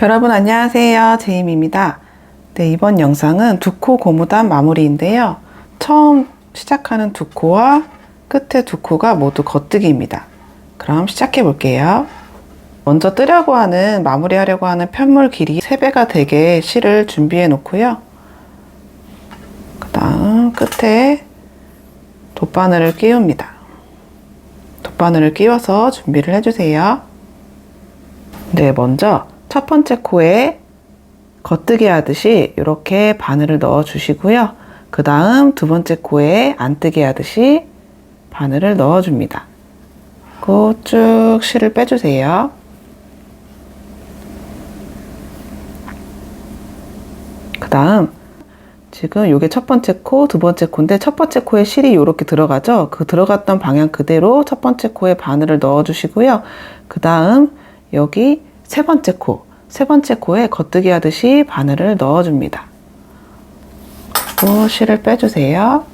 여러분 안녕하세요. 제임입니다. 네, 이번 영상은 두 코 고무단 마무리인데요. 처음 시작하는 두 코와 끝에 두 코가 모두 겉뜨기입니다. 그럼 시작해 볼게요. 먼저 뜨려고 하는, 마무리하려고 하는 편물 길이 3배가 되게 실을 준비해 놓고요. 그 다음 끝에 돗바늘을 끼웁니다. 돗바늘을 끼워서 준비를 해주세요. 네, 먼저 첫 번째 코에 겉뜨기 하듯이 이렇게 바늘을 넣어 주시고요. 그 다음 두 번째 코에 안뜨기 하듯이 바늘을 넣어 줍니다. 그리고 쭉 실을 빼주세요. 그 다음 지금 요게 첫 번째 코, 두 번째 코인데 첫 번째 코에 실이 이렇게 들어가죠. 그 들어갔던 방향 그대로 첫 번째 코에 바늘을 넣어 주시고요. 그 다음 여기 세 번째 코에 겉뜨기 하듯이 바늘을 넣어 줍니다. 그리고 실을 빼주세요.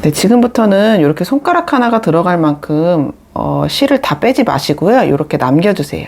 네, 지금부터는 이렇게 손가락 하나가 들어갈 만큼 실을 다 빼지 마시고요. 이렇게 남겨주세요.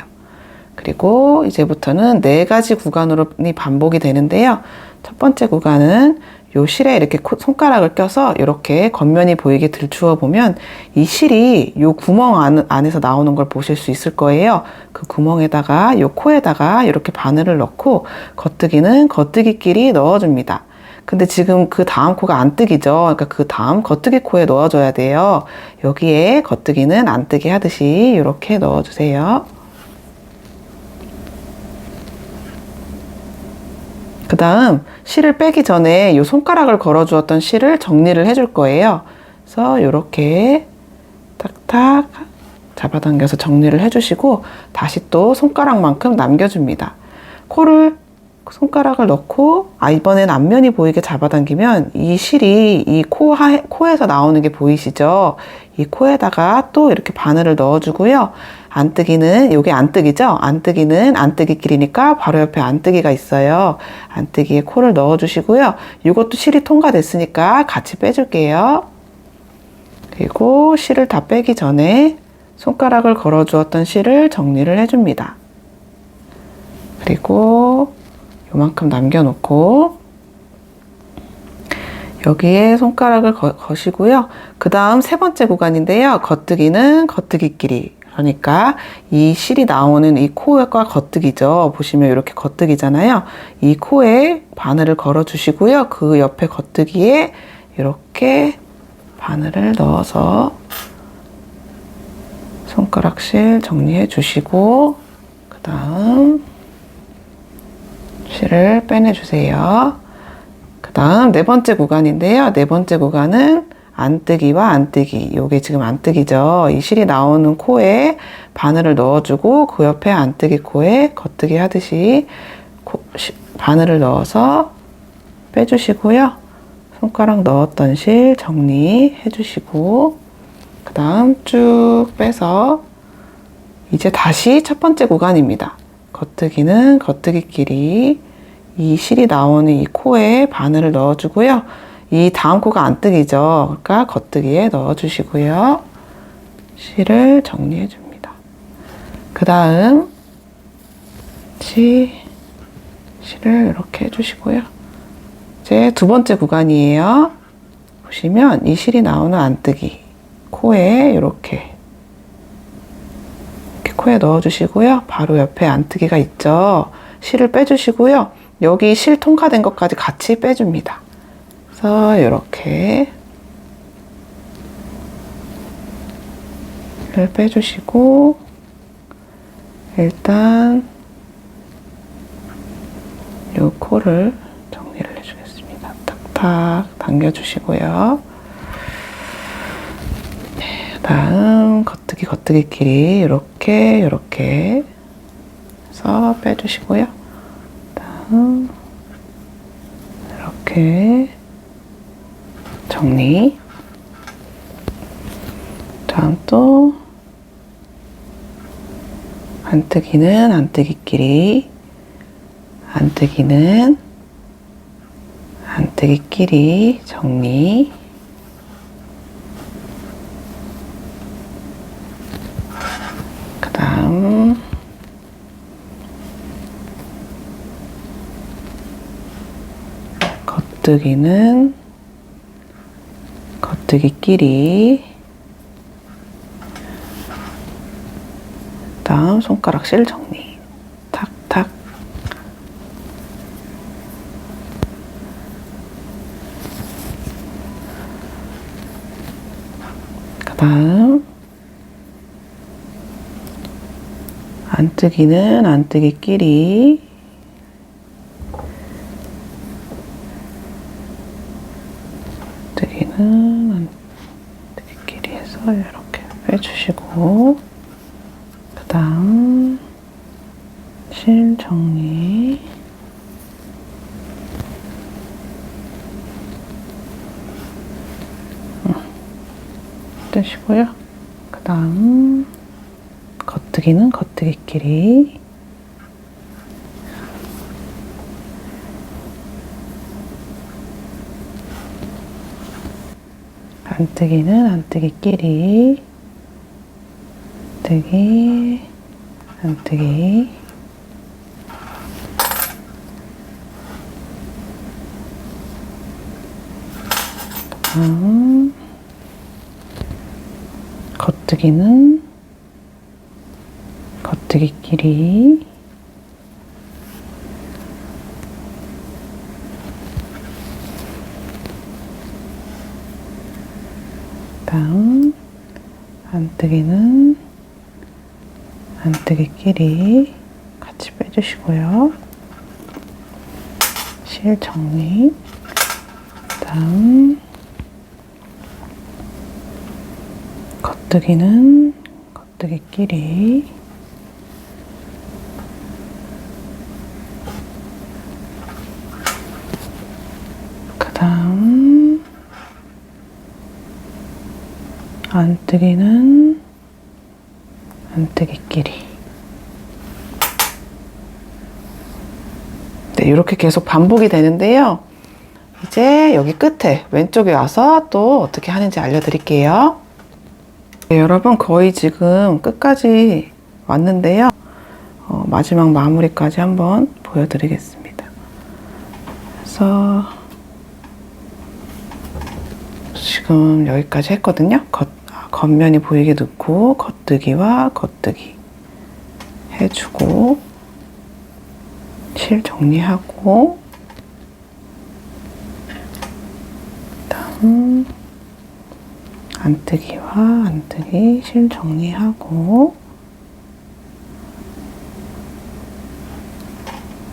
그리고 이제부터는 4가지 구간으로 반복이 되는데요. 첫 번째 구간은 요 실에 이렇게 손가락을 껴서 이렇게 겉면이 보이게 들추어 보면 이 실이 요 구멍 안에서 나오는 걸 보실 수 있을 거예요. 그 구멍에다가 요 코에다가 이렇게 바늘을 넣고 겉뜨기는 겉뜨기끼리 넣어줍니다. 근데 지금 그 다음 코가 안뜨기죠. 그러니까 그 다음 겉뜨기 코에 넣어줘야 돼요. 여기에 겉뜨기는 안뜨기 하듯이 이렇게 넣어주세요. 그 다음 실을 빼기 전에 이 손가락을 걸어 주었던 실을 정리를 해줄 거예요. 그래서 이렇게 탁탁 잡아당겨서 정리를 해주시고 다시 또 손가락만큼 남겨줍니다. 코를 손가락을 넣고 이번엔 앞면이 보이게 잡아당기면 이 실이 이 코에서 나오는 게 보이시죠? 이 코에다가 또 이렇게 바늘을 넣어주고요. 안뜨기는 요게 안뜨기죠? 안뜨기는 안뜨기끼리니까 바로 옆에 안뜨기가 있어요. 안뜨기에 코를 넣어주시고요. 이것도 실이 통과됐으니까 같이 빼줄게요. 그리고 실을 다 빼기 전에 손가락을 걸어 주었던 실을 정리를 해줍니다. 그리고 요만큼 남겨놓고 여기에 손가락을 거시고요. 그 다음 세 번째 구간인데요. 겉뜨기는 겉뜨기끼리, 그러니까 이 실이 나오는 이 코가 겉뜨기죠. 보시면 이렇게 겉뜨기잖아요. 이 코에 바늘을 걸어 주시고요. 그 옆에 겉뜨기에 이렇게 바늘을 넣어서 손가락실 정리해 주시고 그 다음 실을 빼내주세요. 그 다음 네 번째 구간인데요. 네 번째 구간은 안뜨기와 안뜨기. 요게 지금 안뜨기죠. 이 실이 나오는 코에 바늘을 넣어주고 그 옆에 안뜨기 코에 겉뜨기 하듯이 바늘을 넣어서 빼주시고요. 손가락 넣었던 실 정리해 주시고 그 다음 쭉 빼서 이제 다시 첫 번째 구간입니다. 겉뜨기는 겉뜨기끼리 이 실이 나오는 이 코에 바늘을 넣어주고요. 이 다음 코가 안뜨기죠. 그러니까 겉뜨기에 넣어주시고요. 실을 정리해 줍니다. 그 다음 실을 이렇게 해주시고요. 이제 두 번째 구간이에요. 보시면 이 실이 나오는 안뜨기 코에 이렇게 코에 넣어주시고요. 바로 옆에 안뜨기가 있죠. 실을 빼주시고요. 여기 실 통과된 것까지 같이 빼줍니다. 그래서 이렇게 실을 빼주시고 일단 이 코를 정리를 해주겠습니다. 탁탁 당겨주시고요. 다음 겉뜨기끼리 이렇게 해서 빼주시고요. 다음 이렇게 정리. 다음 또 안뜨기는 안뜨기끼리, 안뜨기는 안뜨기끼리 정리. 겉뜨기는 겉뜨기끼리, 다음 손가락 실 정리. 탁탁. 그 다음 안뜨기는 안뜨기끼리, 안뜨기는 안뜨기끼리 해서 이렇게 빼주시고, 그 다음 실 정리. 뜨시고요. 그 다음 겉뜨기는 겉뜨기끼리, 안뜨기는 안뜨기끼리, 뜨기, 안뜨기, 겉뜨기는 겉뜨기끼리, 다음 안뜨기는 안뜨기끼리 같이 빼주시고요. 실 정리. 다음 겉뜨기는 겉뜨기끼리, 그 다음 안뜨기는 안뜨기끼리. 네, 이렇게 계속 반복이 되는데요. 이제 여기 끝에 왼쪽에 와서 또 어떻게 하는지 알려드릴게요. 네, 여러분 거의 지금 끝까지 왔는데요. 마지막 마무리까지 한번 보여드리겠습니다. 그래서 지금 여기까지 했거든요. 겉면이 보이게 넣고 겉뜨기와 겉뜨기 해주고, 실 정리하고, 다음 안뜨기와 안뜨기 실 정리하고,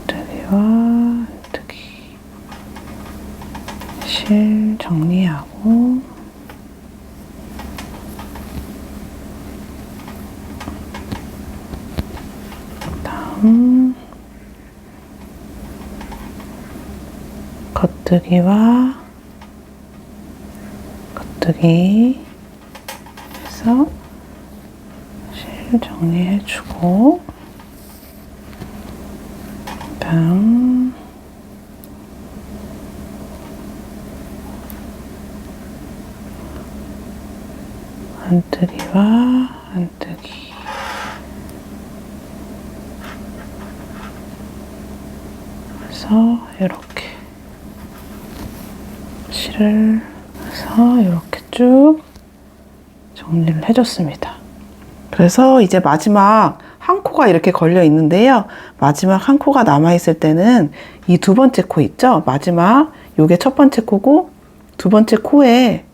안뜨기와 안뜨기 실 정리하고, 다음 겉뜨기와 겉뜨기 해서 실 정리해주고, 다음 안뜨기와 안뜨기 해서 이렇게 실을 해서 이렇게 쭉 정리를 해줬습니다. 그래서 이제 마지막 한 코가 이렇게 걸려 있는데요. 마지막 한 코가 남아 있을 때는 이 두 번째 코 있죠? 마지막 요게 첫 번째 코고, 두 번째 코에,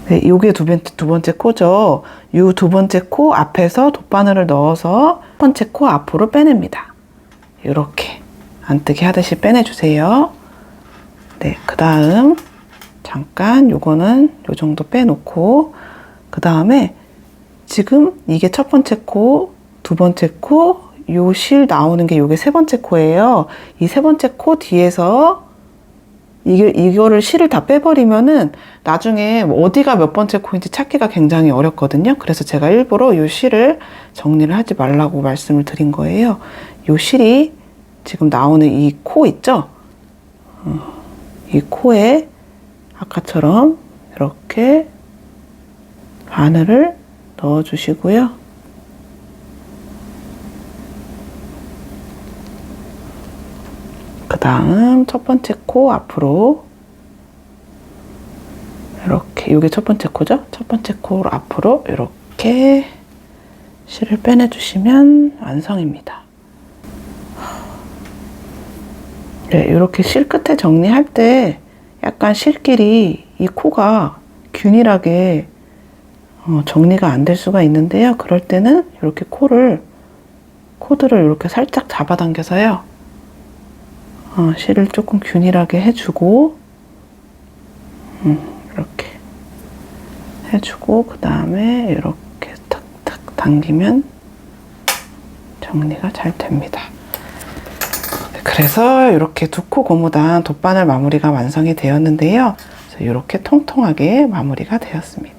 네, 요게 두 번째 코죠. 요 두 번째 코 앞에서 돗바늘을 넣어서 첫 번째 코 앞으로 빼냅니다. 이렇게 안뜨기 하듯이 빼내주세요. 네, 그 다음 잠깐 요거는 요 정도 빼놓고, 그 다음에 지금 이게 첫 번째 코, 두 번째 코, 요 실 나오는 게 요게 세 번째 코예요. 이 세 번째 코 뒤에서 이거를 실을 다 빼버리면은 나중에 어디가 몇 번째 코인지 찾기가 굉장히 어렵거든요. 그래서 제가 일부러 요 실을 정리를 하지 말라고 말씀을 드린 거예요. 요 실이 지금 나오는 이 코 있죠? 이 코에 아까처럼 이렇게 바늘을 넣어 주시고요. 그 그 다음 첫 번째 코 앞으로 이렇게, 이게 첫 번째 코죠? 첫 번째 코 앞으로 이렇게 실을 빼내주시면 완성입니다. 네, 이렇게 실 끝에 정리할 때 약간 실끼리 이 코가 균일하게 정리가 안 될 수가 있는데요. 그럴 때는 이렇게 코드를 이렇게 살짝 잡아당겨서요. 실을 조금 균일하게 해주고, 이렇게 해주고, 그 다음에 이렇게 탁탁 당기면 정리가 잘 됩니다. 그래서 이렇게 두 코 고무단 돗바늘 마무리가 완성이 되었는데요. 이렇게 통통하게 마무리가 되었습니다.